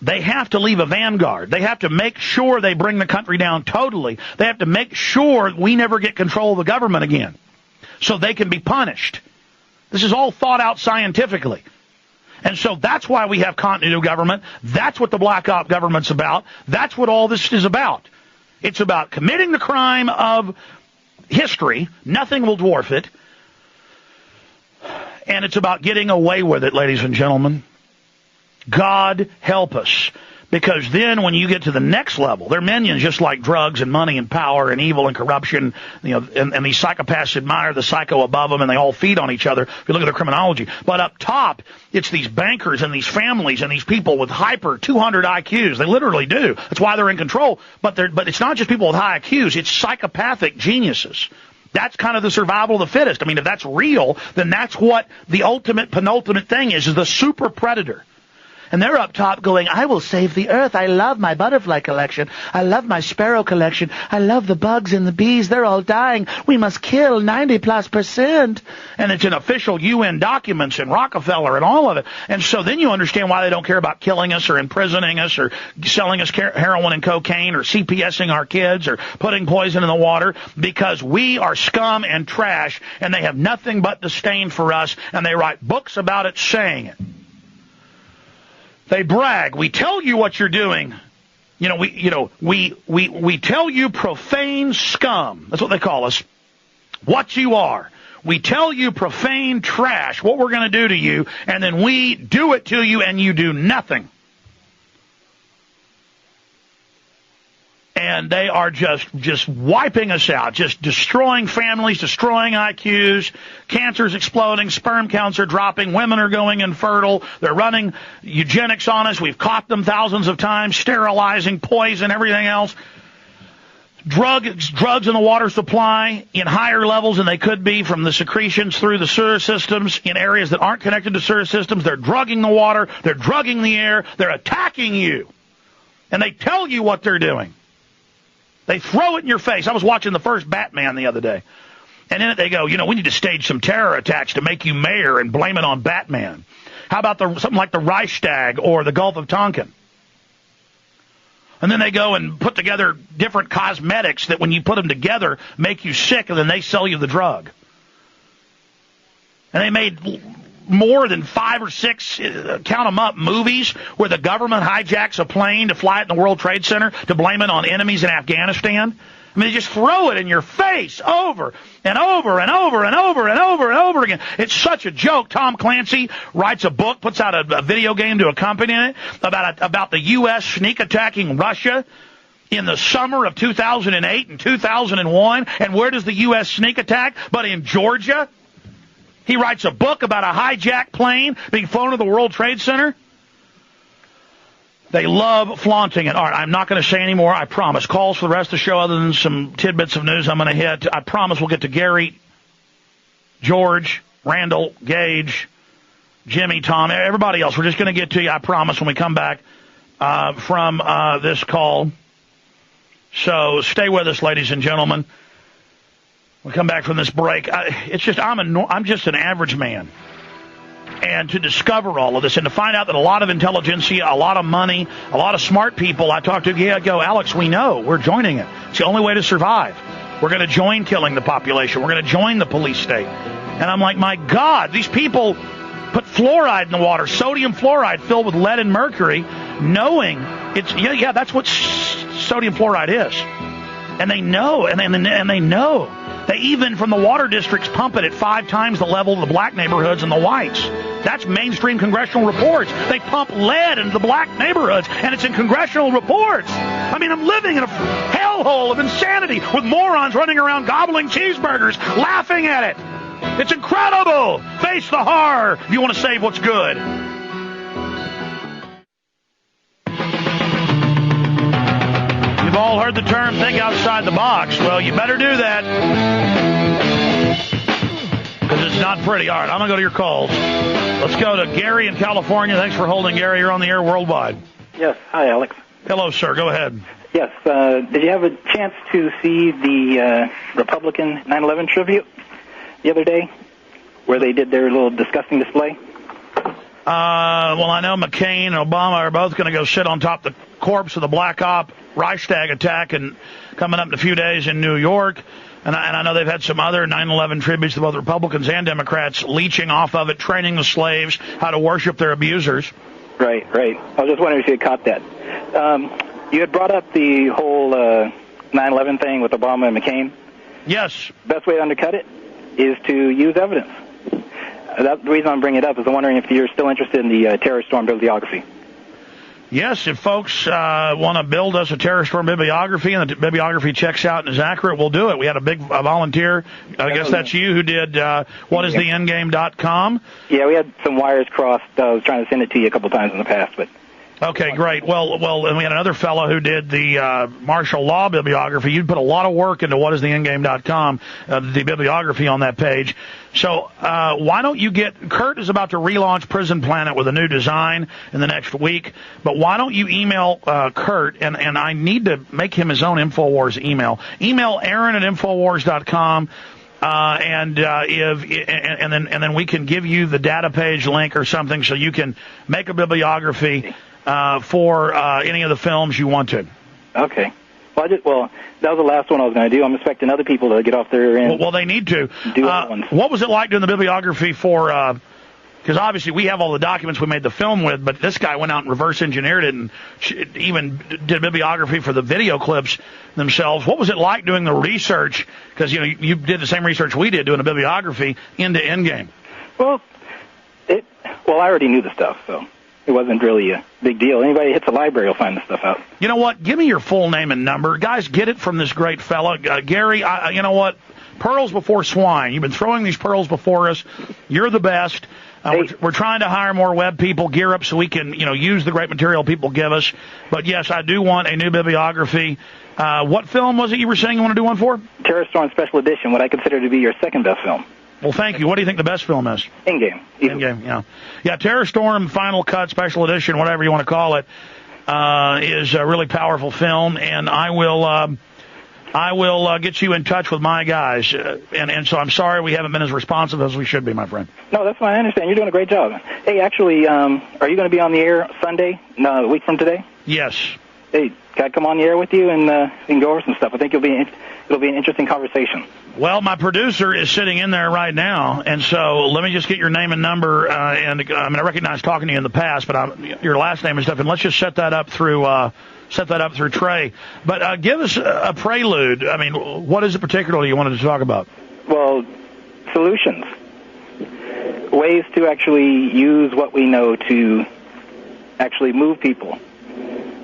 They have to leave a vanguard. They have to make sure they bring the country down totally. They have to make sure we never get control of the government again so they can be punished. This is all thought out scientifically. And so that's why we have continuity of government. That's what the black op government's about. That's what all this is about. It's about committing the crime of history. Nothing will dwarf it. And it's about getting away with it, ladies and gentlemen. God help us. Because then when you get to the next level, they're minions just like drugs and money and power and evil and corruption, and these psychopaths admire the psycho above them and they all feed on each other if you look at their criminology. But up top, it's these bankers and these families and these people with hyper 200 IQs. They literally do. That's why they're in control. But it's not just people with high IQs. It's psychopathic geniuses. That's kind of the survival of the fittest. I mean, if that's real, then that's what the ultimate, penultimate thing is the super predator. And they're up top going, I will save the earth. I love my butterfly collection. I love my sparrow collection. I love the bugs and the bees. They're all dying. We must kill 90+%. And it's in official UN documents and Rockefeller and all of it. And so then you understand why they don't care about killing us or imprisoning us or selling us heroin and cocaine or CPSing our kids or putting poison in the water, because we are scum and trash and they have nothing but disdain for us, and they write books about it saying it. They brag. We tell you what you're doing. We tell you profane scum. That's what they call us. What you are. We tell you profane trash, what we're going to do to you, and then we do it to you and you do nothing. And they are just wiping us out, just destroying families, destroying IQs, cancer's exploding, sperm counts are dropping, women are going infertile, they're running eugenics on us, we've caught them thousands of times, sterilizing, poison, everything else. Drugs in the water supply in higher levels than they could be from the secretions through the sewer systems in areas that aren't connected to sewer systems. They're drugging the water, they're drugging the air, they're attacking you. And they tell you what they're doing. They throw it in your face. I was watching the first Batman the other day. And in it they go, we need to stage some terror attacks to make you mayor and blame it on Batman. How about something like the Reichstag or the Gulf of Tonkin? And then they go and put together different cosmetics that when you put them together make you sick, and then they sell you the drug. And they made more than 5 or 6, count them up, movies where the government hijacks a plane to fly it in the World Trade Center to blame it on enemies in Afghanistan. I mean, they just throw it in your face over and over and over and over and over and over again. It's such a joke. Tom Clancy writes a book, puts out a video game to accompany it about the U.S. sneak attacking Russia in the summer of 2008 and 2001. And where does the U.S. sneak attack? But in Georgia. He writes a book about a hijacked plane being flown to the World Trade Center. They love flaunting it. All right, I'm not going to say any more, I promise. Calls for the rest of the show other than some tidbits of news I'm going to hit. I promise we'll get to Gary, George, Randall, Gage, Jimmy, Tom, everybody else. We're just going to get to you, I promise, when we come back from this call. So stay with us, ladies and gentlemen. We come back from this break. I'm just an average man. And to discover all of this and to find out that a lot of intelligentsia, a lot of money, a lot of smart people I talk to, go, Alex, we know. We're joining it. It's the only way to survive. We're going to join killing the population. We're going to join the police state. And I'm like, my God, these people put fluoride in the water, sodium fluoride filled with lead and mercury, knowing it's, that's what sodium fluoride is. And they know, and they know. They even, from the water districts, pump it at 5 times the level of the black neighborhoods and the whites. That's mainstream congressional reports. They pump lead into the black neighborhoods, and it's in congressional reports. I mean, I'm living in a hellhole of insanity with morons running around gobbling cheeseburgers, laughing at it. It's incredible. Face the horror if you want to save what's good. You've all heard the term, think outside the box. Well, you better do that. Because it's not pretty. All right, I'm going to go to your calls. Let's go to Gary in California. Thanks for holding, Gary. You're on the air worldwide. Yes. Hi, Alex. Hello, sir. Go ahead. Yes. Did you have a chance to see the Republican 9/11 tribute the other day where they did their little disgusting display? Well, I know McCain and Obama are both going to go sit on top of the corpse of the Black Op Reichstag attack and coming up in a few days in New York. And I know they've had some other 9/11 tributes to both Republicans and Democrats leeching off of it, training the slaves how to worship their abusers. Right. I was just wondering if you had caught that. You had brought up the whole 9/11 thing with Obama and McCain. Yes. Best way to undercut it is to use evidence. The reason I'm bringing it up is I'm wondering if you're still interested in the terror storm bibliography. Yes, if folks want to build us a terror storm bibliography and the bibliography checks out and is accurate, we'll do it. We had a big volunteer. I guess that's you who did whatistheendgame.com. Yeah, we had some wires crossed. I was trying to send it to you a couple times in the past, but... Okay, great. Well, and we had another fellow who did the martial law bibliography. You put a lot of work into whatistheendgame.com, the bibliography on that page. So why don't you Kurt is about to relaunch Prison Planet with a new design in the next week, but why don't you email Kurt, and I need to make him his own InfoWars email. Email Aaron at InfoWars.com. And then we can give you the data page link or something so you can make a bibliography for any of the films you want to. Okay. Well, that was the last one I was going to do. I'm expecting other people to get off there and well, they need to. Do other ones. What was it like doing the bibliography for? Because obviously we have all the documents we made the film with, but this guy went out and reverse engineered it and even did a bibliography for the video clips themselves. What was it like doing the research? Because you did the same research we did doing a bibliography into Endgame. Well, I already knew the stuff, so it wasn't really a big deal. Anybody who hits the library will find the stuff out. You know what? Give me your full name and number, guys. Get it from this great fella, Gary. You know what? Pearls before swine. You've been throwing these pearls before us. You're the best. We're trying to hire more web people, gear up so we can, use the great material people give us. But yes, I do want a new bibliography. What film was it you were saying you want to do one for? Terror Storm Special Edition, what I consider to be your second best film. Well, thank you. What do you think the best film is? Endgame. Endgame, yeah. Yeah, Terror Storm Final Cut Special Edition, whatever you want to call it, is a really powerful film, and I will get you in touch with my guys. And so I'm sorry we haven't been as responsive as we should be, my friend. No, that's fine. I understand. You're doing a great job. Hey, actually, are you going to be on the air Sunday, a week from today? Yes. Hey, can I come on the air with you and we can go over some stuff? I think it'll be an interesting conversation. Well, my producer is sitting in there right now, and so let me just get your name and number. And I recognize talking to you in the past, but your last name and stuff, and let's just set that up through Trey. But give us a prelude. I mean, what is it particularly you wanted to talk about? Well, solutions. Ways to actually use what we know to actually move people.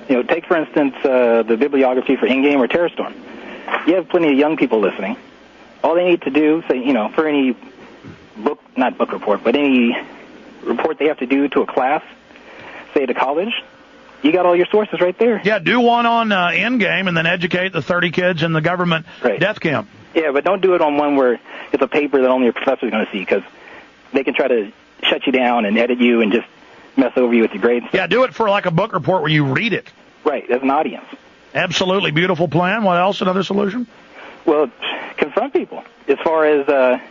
Take, for instance, the bibliography for Endgame or Terror Storm. You have plenty of young people listening. All they need to do, for any not book report, but any report they have to do to a class, say to college, you got all your sources right there. Yeah, do one on Endgame and then educate the 30 kids in the government death camp. Yeah, but don't do it on one where it's a paper that only a professor is going to see, because they can try to shut you down and edit you and just mess over you with your grades. Yeah, do it for like a book report where you read it. Right, as an audience. Absolutely beautiful plan. What else? Another solution? Well, confront people. As far as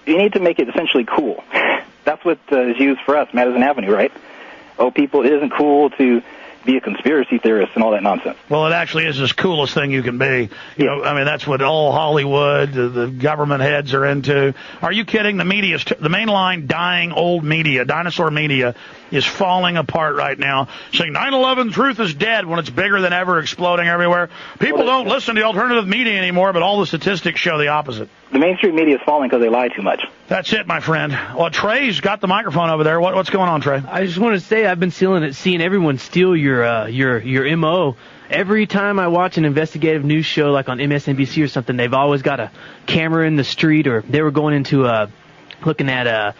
you need to make it essentially cool. That's what is used for us, Madison Avenue, right? Oh, people, it isn't cool to be a conspiracy theorist and all that nonsense. Well, it actually is the coolest thing you can be. That's what all Hollywood, the government heads are into. Are you kidding? The media, the mainline dying old media, dinosaur media, is falling apart right now, saying 9/11 truth is dead when it's bigger than ever, exploding everywhere. People don't listen to alternative media anymore, but all the statistics show the opposite. The mainstream media is falling because they lie too much. That's it, my friend. Well, Trey's got the microphone over there. What's going on, Trey? I just want to say I've been seeing everyone steal your MO. Every time I watch an investigative news show like on MSNBC or something, they've always got a camera in the street, or they were going into looking at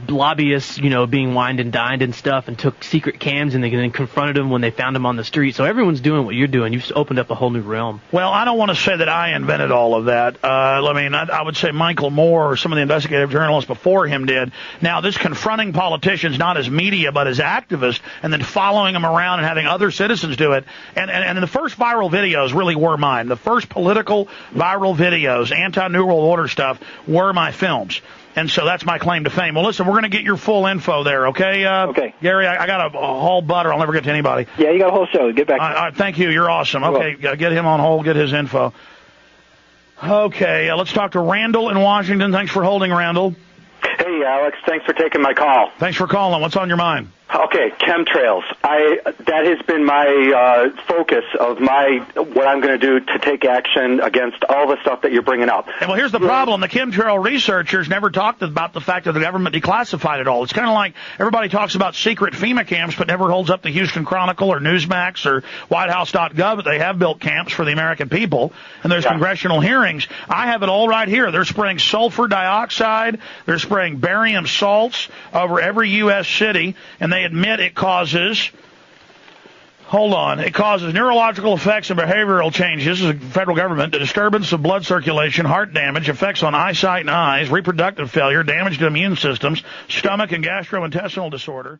lobbyists, being wined and dined and stuff, and took secret cams and then confronted them when they found them on the street. So everyone's doing what you're doing. You've opened up a whole new realm. Well, I don't want to say that I invented all of that. I would say Michael Moore or some of the investigative journalists before him did. Now, this confronting politicians not as media but as activists, and then following them around and having other citizens do it. And the first viral videos really were mine. The first political viral videos, anti-New World Order stuff, were my films. And so that's my claim to fame. Well, listen, we're going to get your full info there, okay? Okay. Gary, I got a whole butter. I'll never get to anybody. Yeah, you got a whole show. Get back. Thank you. You're awesome. Okay, get him on hold, get his info. Okay, let's talk to Randall in Washington. Thanks for holding, Randall. Hey, Alex. Thanks for taking my call. Thanks for calling. What's on your mind? Okay, chemtrails. That has been my focus of what I'm going to do to take action against all the stuff that you're bringing up. And well, here's the problem. The chemtrail researchers never talked about the fact that the government declassified it all. It's kind of like everybody talks about secret FEMA camps, but never holds up the Houston Chronicle or Newsmax or WhiteHouse.gov. They have built camps for the American people, and there's congressional hearings. I have it all right here. They're spraying sulfur dioxide. They're spraying barium salts over every U.S. city, and they admit it causes neurological effects and behavioral changes. This is the federal government. The disturbance of blood circulation, heart damage, effects on eyesight and eyes, reproductive failure, damage to immune systems, stomach and gastrointestinal disorder.